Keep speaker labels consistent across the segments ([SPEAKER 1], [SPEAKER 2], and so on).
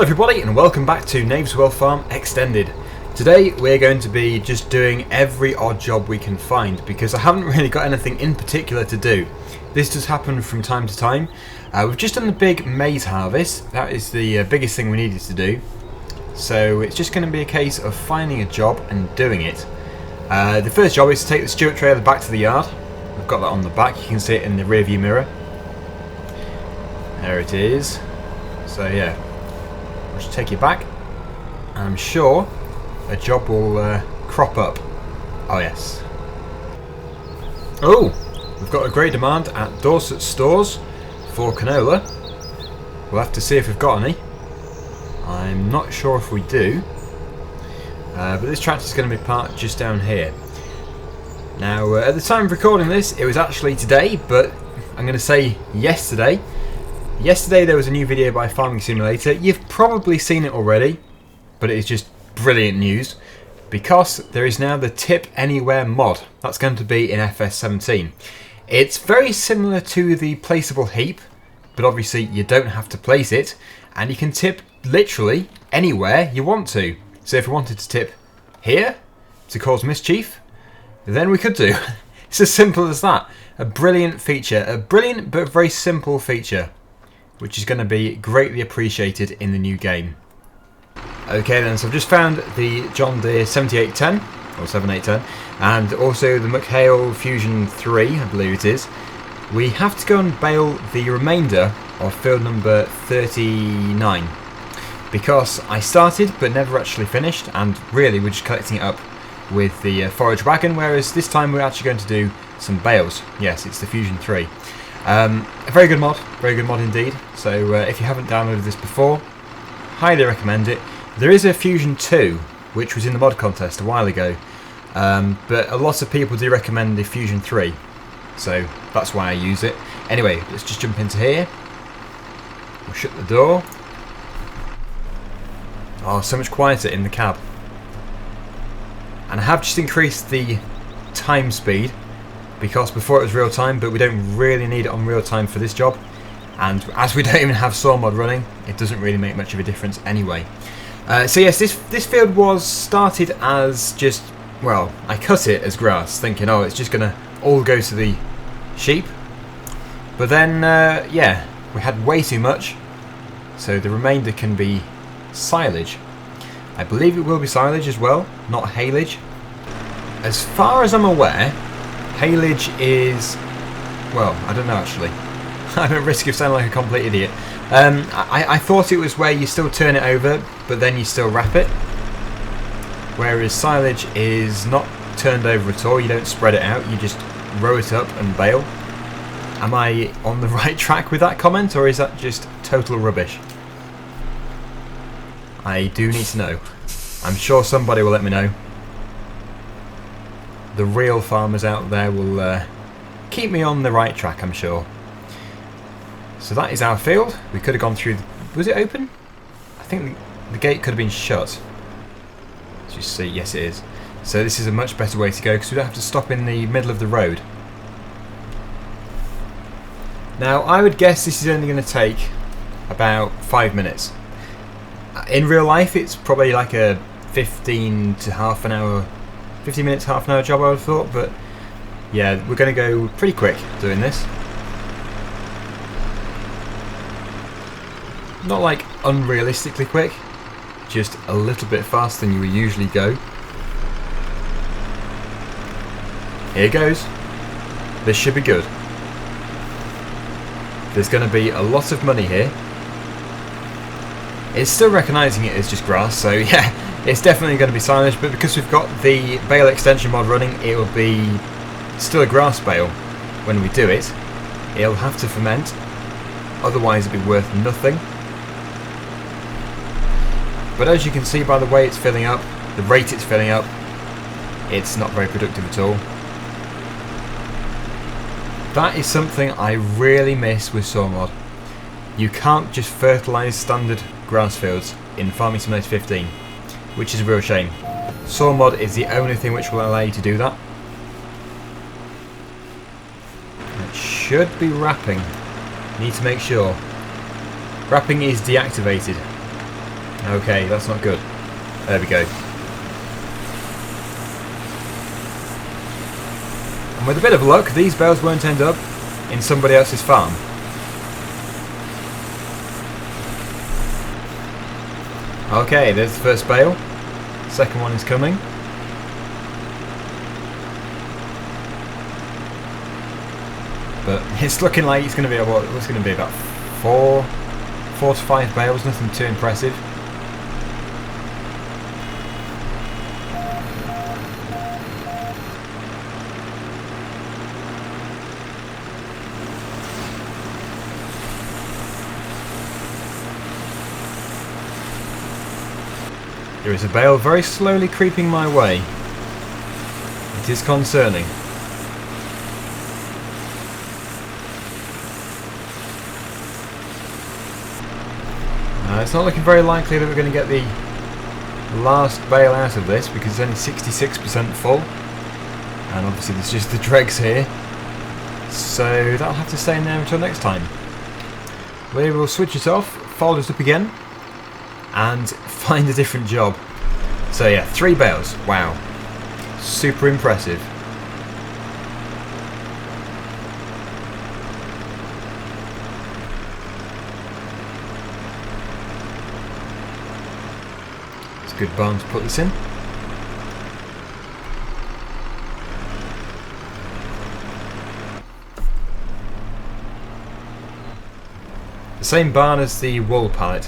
[SPEAKER 1] everybody and welcome back to Knaveswell Farm Extended. Today we're going to be just doing every odd job we can find because I haven't really got anything in particular to do. This does happen from time to time. We've just done the big maize harvest. That is the biggest thing we needed to do. So it's just going to be a case of finding a job and doing it. The first job is to take the Stuart trailer back to the yard. I've got that on the back, you can see it in the rear view mirror. There it is. So yeah, I'll just take you back. I'm sure a job will crop up. Oh yes. Oh, we've got a great demand at Dorset Stores for canola. We'll have to see if we've got any. I'm not sure if we do. But this tractor is going to be parked just down here. Now, at the time of recording this, it was actually today, but I'm going to say yesterday. Yesterday there was a new video by Farming Simulator. You've probably seen it already, but it is just brilliant news because there is now the Tip Anywhere mod. That's going to be in FS17. It's very similar to the placeable heap, but obviously you don't have to place it, and you can tip literally anywhere you want to. So if we wanted to tip here to cause mischief, then we could do. It's as simple as that. A brilliant feature, a brilliant but very simple feature, which is going to be greatly appreciated in the new game. Okay then, so I've just found the John Deere 7810, or 7810, and also the McHale Fusion 3, I believe it is. We have to go and bale the remainder of field number 39, because I started but never actually finished, and really we're just collecting it up with the forage wagon, whereas this time we're actually going to do some bales. Yes, it's the Fusion 3. A very good mod indeed. So if you haven't downloaded this before, highly recommend it. There is a Fusion 2, which was in the mod contest a while ago, but a lot of people do recommend the Fusion 3, so that's why I use it. Anyway, let's just jump into here. We'll shut the door. Oh, so much quieter in the cab. And I have just increased the time speed, because before it was real time, but we don't really need it on real time for this job, and as we don't even have saw mod running, it doesn't really make much of a difference anyway. So yes, this field was started as just, well, I cut it as grass, thinking, oh, it's just gonna all go to the sheep, but then yeah, we had way too much, so the remainder can be silage. I believe it will be silage as well, not haylage. As far as I'm aware, haylage is, well, I don't know actually. I'm at risk of sounding like a complete idiot. I thought it was where you still turn it over, but then you still wrap it. Whereas silage is not turned over at all, you don't spread it out, you just row it up and bale. Am I on the right track with that comment, or is that just total rubbish? I do need to know. I'm sure somebody will let me know. The real farmers out there will keep me on the right track, I'm sure. So that is our field. We could have gone through... Was it open? I think the gate could have been shut. Let's just see. Yes, it is. So this is a much better way to go because we don't have to stop in the middle of the road. Now, I would guess this is only going to take about 5 minutes. In real life, it's probably like a 15 to half an hour... 15 minutes, half an hour job, I would have thought, but yeah, we're going to go pretty quick doing this. Not like unrealistically quick, just a little bit faster than you would usually go. Here goes. This should be good. There's going to be a lot of money here. It's still recognising it as just grass, so yeah. It's definitely going to be silage, but because we've got the bale extension mod running, it will be still a grass bale when we do it. It'll have to ferment, otherwise it'll be worth nothing. But as you can see by the way it's filling up, the rate it's filling up, it's not very productive at all. That is something I really miss with saw mod. You can't just fertilise standard grass fields in Farming Simulator 15. Which is a real shame. Saw mod is the only thing which will allow you to do that. It should be wrapping. Need to make sure. Wrapping is deactivated. Okay, that's not good. There we go. And with a bit of luck, these bales won't end up in somebody else's farm. Okay, there's the first bale. Second one is coming. But it's looking like it's going to be what's going to be about four to five bales. Nothing too impressive. There is a bale very slowly creeping my way. It is concerning. It's not looking very likely that we're going to get the last bale out of this because it's only 66% full. And obviously there's just the dregs here. So that'll have to stay in there until next time. We will switch it off, fold it up again, and find a different job. So yeah, 3 bales. Wow. Super impressive. It's a good barn to put this in. The same barn as the wool pallet,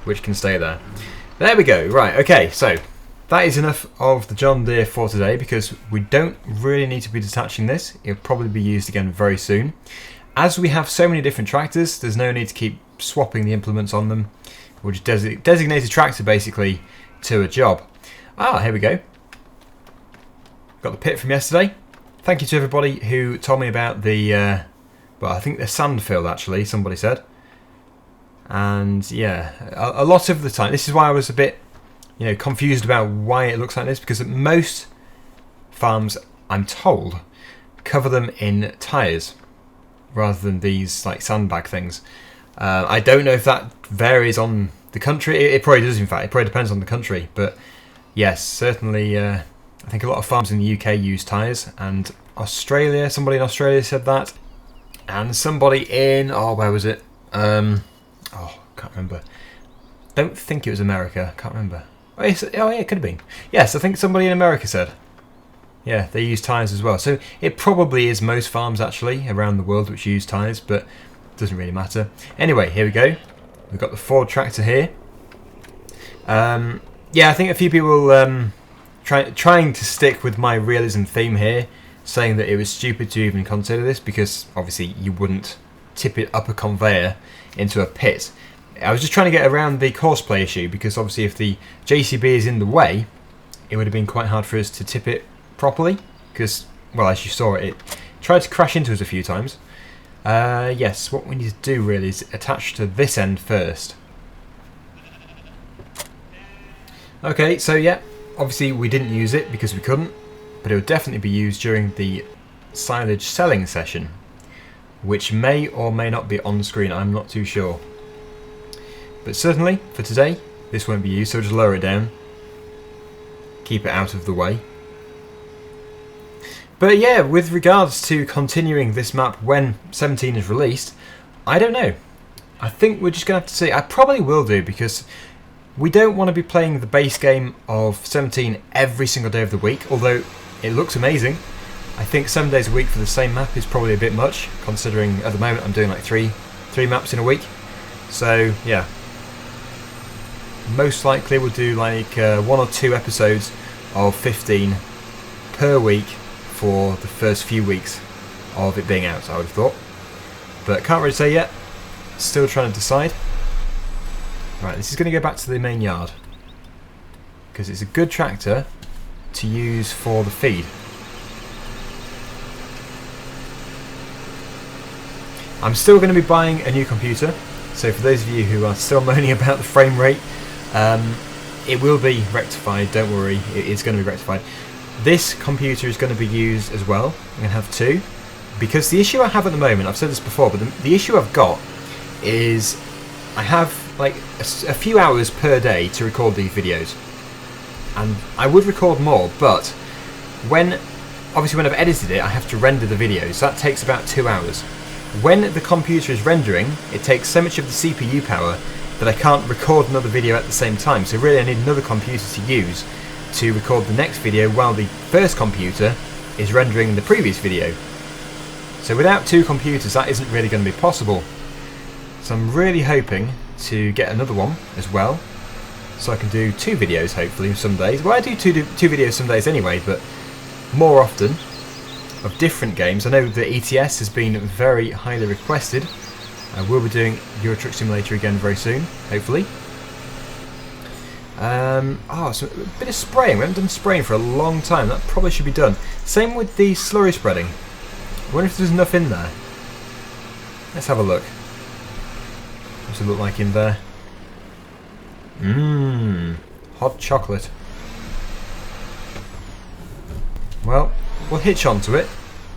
[SPEAKER 1] which can stay there. There we go. Right, okay, so that is enough of the John Deere for today because we don't really need to be detaching this. It'll probably be used again very soon. As we have so many different tractors, there's no need to keep swapping the implements on them. We'll just designate a tractor basically to a job. Ah, here we go. Got the pit from yesterday. Thank you to everybody who told me about the, well, I think the sand fill actually, somebody said. And yeah, a lot of the time, this is why I was a bit, confused about why it looks like this, because most farms, I'm told, cover them in tyres rather than these like sandbag things. I don't know if that varies on the country. It probably does, in fact. It probably depends on the country. But yes, certainly, I think a lot of farms in the UK use tyres, and Australia, somebody in Australia said that, and somebody in, where was it? Can't remember. Don't think it was America. Can't remember. Oh yeah, it could have been. Yes, I think somebody in America said. Yeah, they use tyres as well. So it probably is most farms actually around the world which use tyres, but it doesn't really matter. Anyway, here we go. We've got the Ford tractor here. Yeah, I think a few people trying to stick with my realism theme here, saying that it was stupid to even consider this because obviously you wouldn't tip it up a conveyor into a pit. I was just trying to get around the horseplay issue because obviously if the JCB is in the way, it would have been quite hard for us to tip it properly because, well, as you saw, it tried to crash into us a few times. Yes, what we need to do really is attach to this end first. Okay, so yeah, obviously we didn't use it because we couldn't, but it will definitely be used during the silage selling session, which may or may not be on screen, I'm not too sure. But certainly, for today, this won't be used, so just lower it down. Keep it out of the way. But yeah, with regards to continuing this map when 17 is released, I don't know. I think we're just going to have to see. I probably will do, because we don't want to be playing the base game of 17 every single day of the week, although it looks amazing. I think 7 days a week for the same map is probably a bit much, considering at the moment I'm doing like three maps in a week. So yeah, most likely we'll do like 1 or 2 episodes of 15 per week for the first few weeks of it being out, I would have thought. But can't really say yet. Still trying to decide. Right, this is going to go back to the main yard, because it's a good tractor to use for the feed. I'm still going to be buying a new computer, so for those of you who are still moaning about the frame rate, it will be rectified, don't worry, it is going to be rectified. This computer is going to be used as well. I'm going to have 2, because the issue I have at the moment, I've said this before, but the issue I've got is I have like a few hours per day to record these videos, and I would record more, but obviously when I've edited it I have to render the videos, so that takes about 2 hours. When the computer is rendering, it takes so much of the CPU power that I can't record another video at the same time, so really I need another computer to use to record the next video while the first computer is rendering the previous video. So without two computers that isn't really going to be possible. So I'm really hoping to get another one as well, so I can do 2 videos hopefully some days. Well, I do two videos some days anyway, but more often of different games. I know the ETS has been very highly requested. I will be doing Euro Truck Simulator again very soon, hopefully. So a bit of spraying. We haven't done spraying for a long time. That probably should be done. Same with the slurry spreading. I wonder if there's enough in there. Let's have a look. What's it look like in there? Hot chocolate. Well, we'll hitch onto it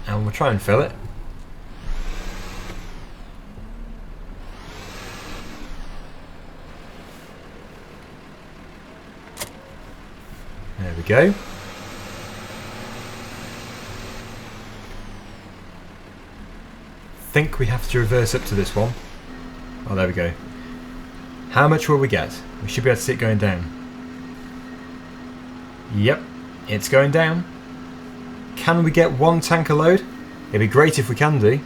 [SPEAKER 1] and we'll try and fill it. There we go. Think we have to reverse up to this one. Oh, there we go. How much will we get? We should be able to see it going down. Yep, it's going down. Can we get 1 tanker load? It'd be great if we can do.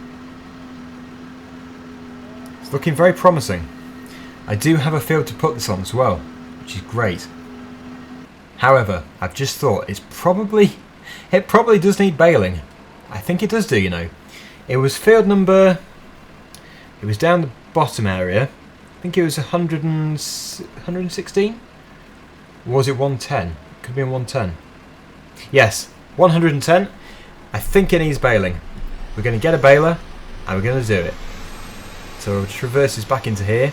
[SPEAKER 1] It's looking very promising. I do have a field to put this on as well, which is great. However, I've just thought it probably does need baling. I think it does do, you know. It was field number, it was down the bottom area. I think it was 116? Or was it 110? It could be 110. Yes, 110. I think it needs baling. We're going to get a baler and we're going to do it. So we'll just reverse this back into here.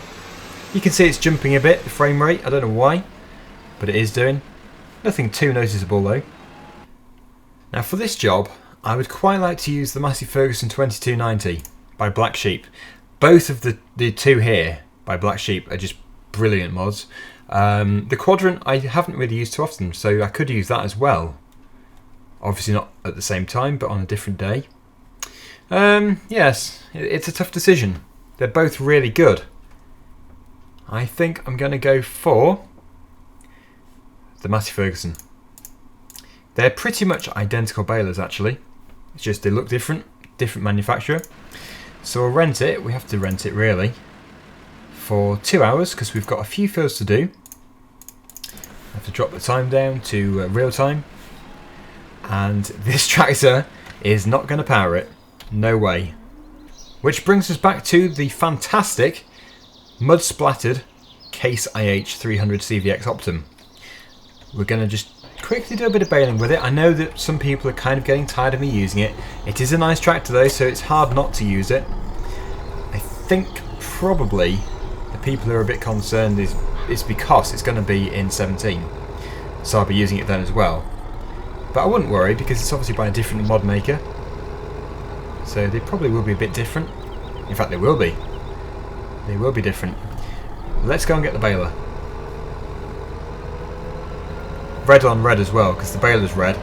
[SPEAKER 1] You can see it's jumping a bit, the frame rate. I don't know why, but it is doing. Nothing too noticeable though. Now for this job, I would quite like to use the Massey Ferguson 2290 by Black Sheep. Both of the two here by Black Sheep are just brilliant mods. The Quadrant I haven't really used too often, so I could use that as well. Obviously not at the same time, but on a different day. Yes, it's a tough decision. They're both really good. I think I'm going to go for the Massey Ferguson. They're pretty much identical balers actually. It's just they look different manufacturer. So we'll rent it. We have to rent it really for 2 hours because we've got a few fields to do. I have to drop the time down to real time. And this tractor is not going to power it. No way. Which brings us back to the fantastic mud splattered Case IH 300 CVX Optum. We're going to just quickly do a bit of baling with it. I know that some people are kind of getting tired of me using it. It is a nice tractor though, so it's hard not to use it. I think probably the people who are a bit concerned is because it's going to be in 17. So I'll be using it then as well. But I wouldn't worry because it's obviously by a different mod maker. So they probably will be a bit different. In fact, they will be. They will be different. Let's go and get the baler. Red on red as well, because the baler's red.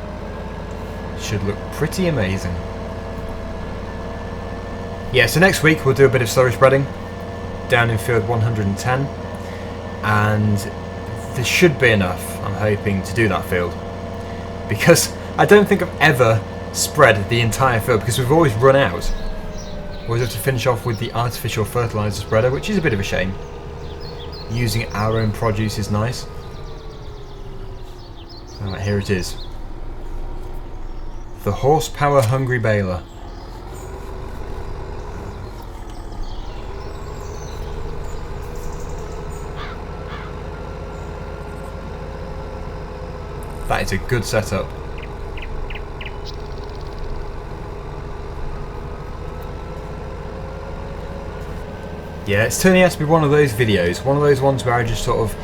[SPEAKER 1] Should look pretty amazing. Yeah, so next week we'll do a bit of slurry spreading down in field 110. And there should be enough, I'm hoping, to do that field. Because I don't think I've ever spread the entire field, because we've always run out. Always have to finish off with the artificial fertilizer spreader, which is a bit of a shame. Using our own produce is nice. Alright, here it is. The horsepower hungry baler. That is a good setup. Yeah, it's turning out to be one of those videos, one of those ones where I just sort of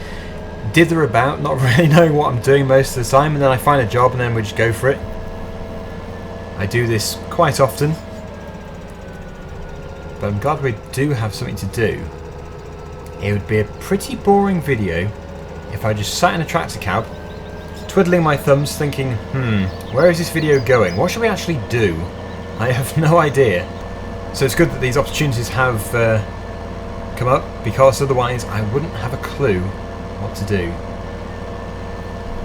[SPEAKER 1] dither about, not really knowing what I'm doing most of the time, and then I find a job and then we just go for it. I do this quite often, but I'm glad we do have something to do. it would be a pretty boring video if I just sat in a tractor cab, twiddling my thumbs thinking, where is this video going? What should we actually do? I have no idea. So it's good that these opportunities have come up, because otherwise I wouldn't have a clue what to do.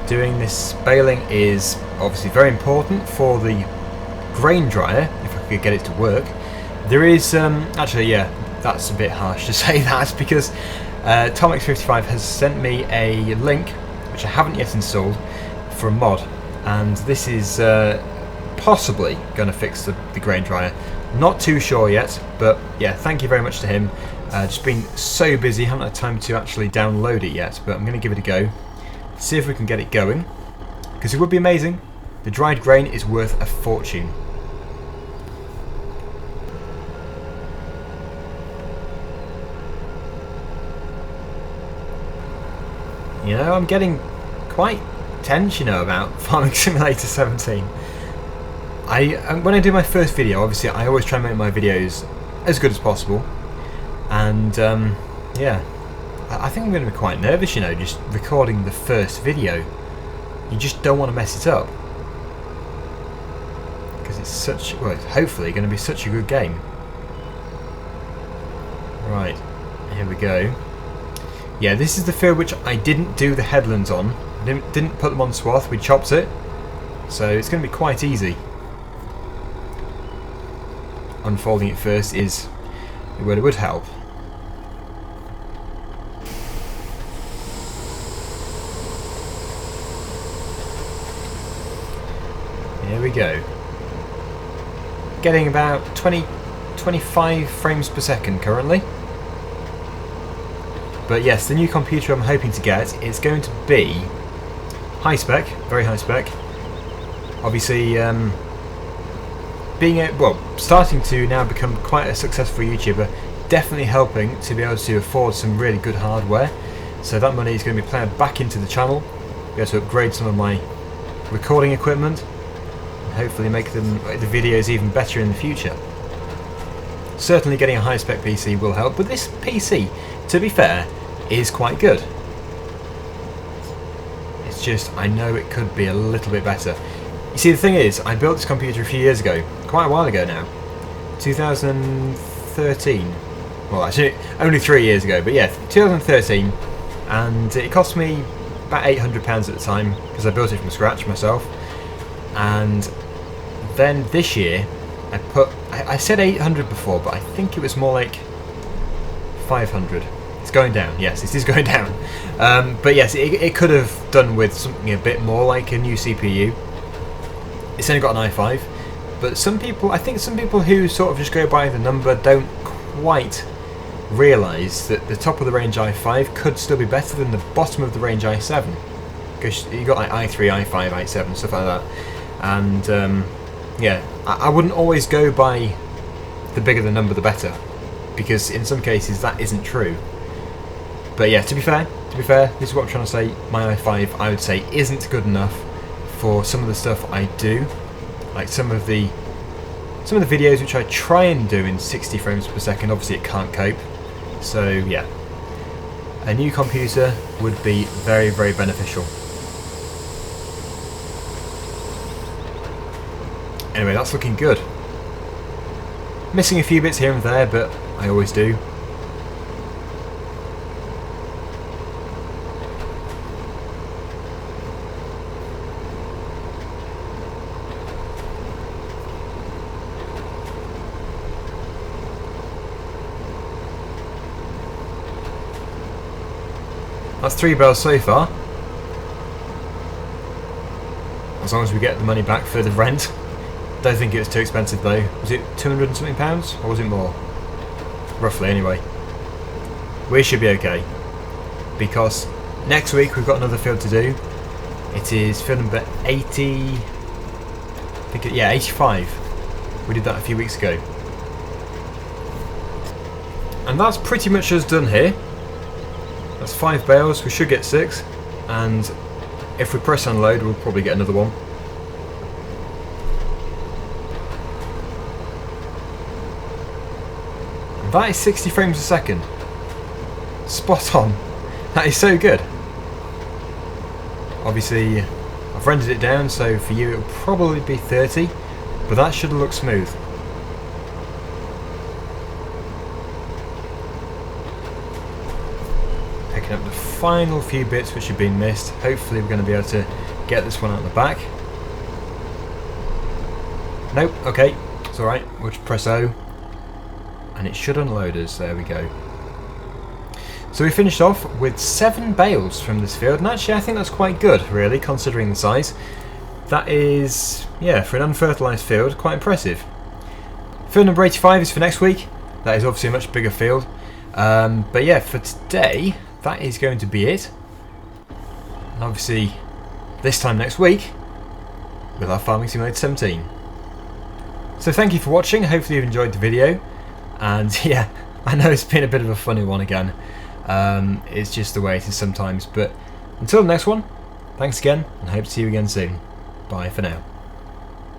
[SPEAKER 1] Doing this baling is obviously very important for the grain dryer, if I could get it to work. There is, actually, yeah, that's a bit harsh to say that, because Tommx55 has sent me a link, which I haven't yet installed, for a mod, and this is possibly going to fix the grain dryer. Not too sure yet, but yeah, thank you very much to him. Just been so busy, haven't had time to actually download it yet, but I'm going to give it a go, see if we can get it going, because it would be amazing. The dried grain is worth a fortune. You know, I'm getting quite tense, you know, about Farming Simulator 17. When I do my first video, obviously I always try and make my videos as good as possible, and yeah, I think I'm going to be quite nervous, you know, just recording the first video. You just don't want to mess it up, because it's such, well, it's hopefully going to be such a good game. Right, here we go. Yeah, this is the field which I didn't do the headlands on. Didn't put them on swath, we chopped it, so it's going to be quite easy. Unfolding it first is the word it would help. Here we go. Getting about 25 frames per second currently. But yes, the new computer I'm hoping to get is going to be high spec, very high spec. Obviously, starting to now become quite a successful YouTuber, definitely helping to be able to afford some really good hardware. So that money is going to be plowed back into the channel, be able to upgrade some of my recording equipment, and hopefully make the videos even better in the future. Certainly getting a high spec PC will help, but this PC, to be fair, is quite good. It's just, I know it could be a little bit better. You see, the thing is, I built this computer a few years ago, quite a while ago now, 2013. Well, actually, only 3 years ago, but yeah, 2013, and it cost me about £800 at the time, because I built it from scratch myself. And then this year, I said 800 before, but I think it was more like 500. It's going down, yes, it is going down. But yes, it could have done with something a bit more like a new CPU. It's only got an i5, but I think some people who sort of just go by the number don't quite realise that the top of the range i5 could still be better than the bottom of the range i7, because you got like i3, i5, i7, stuff like that. And yeah, I wouldn't always go by the bigger the number the better, because in some cases that isn't true. But yeah, to be fair, this is what I'm trying to say. My i5, I would say, isn't good enough for some of the stuff I do, like some of the videos which I try and do in 60 frames per second. Obviously it can't cope, so yeah, a new computer would be very, very beneficial. Anyway, that's looking good. Missing a few bits here and there, but I always do. That's 3 bales so far. As long as we get the money back for the rent. Don't think it was too expensive though. Was it 200 and something pounds? Or was it more? Roughly anyway. We should be okay. Because next week we've got another field to do. It is field number 80... yeah, 85. We did that a few weeks ago. And that's pretty much us done here. That's 5 bales, we should get 6, and if we press unload we'll probably get another one. And that is 60 frames a second. Spot on. That is so good. Obviously, I've rendered it down, so for you it'll probably be 30, but that should look smooth. Picking up the final few bits which have been missed. Hopefully we're going to be able to get this one out the back. Nope, okay, it's alright. We'll just press O and it should unload us. There we go. So we finished off with 7 bales from this field, and actually I think that's quite good, really, considering the size. That is, yeah, for an unfertilised field, quite impressive. Field number 85 is for next week. That is obviously a much bigger field. But yeah, for today, that is going to be it. And obviously, this time next week, with our Farming Simulator 17. So thank you for watching, hopefully you've enjoyed the video. And yeah, I know it's been a bit of a funny one again. It's just the way it is sometimes, but until the next one, thanks again and hope to see you again soon. Bye for now.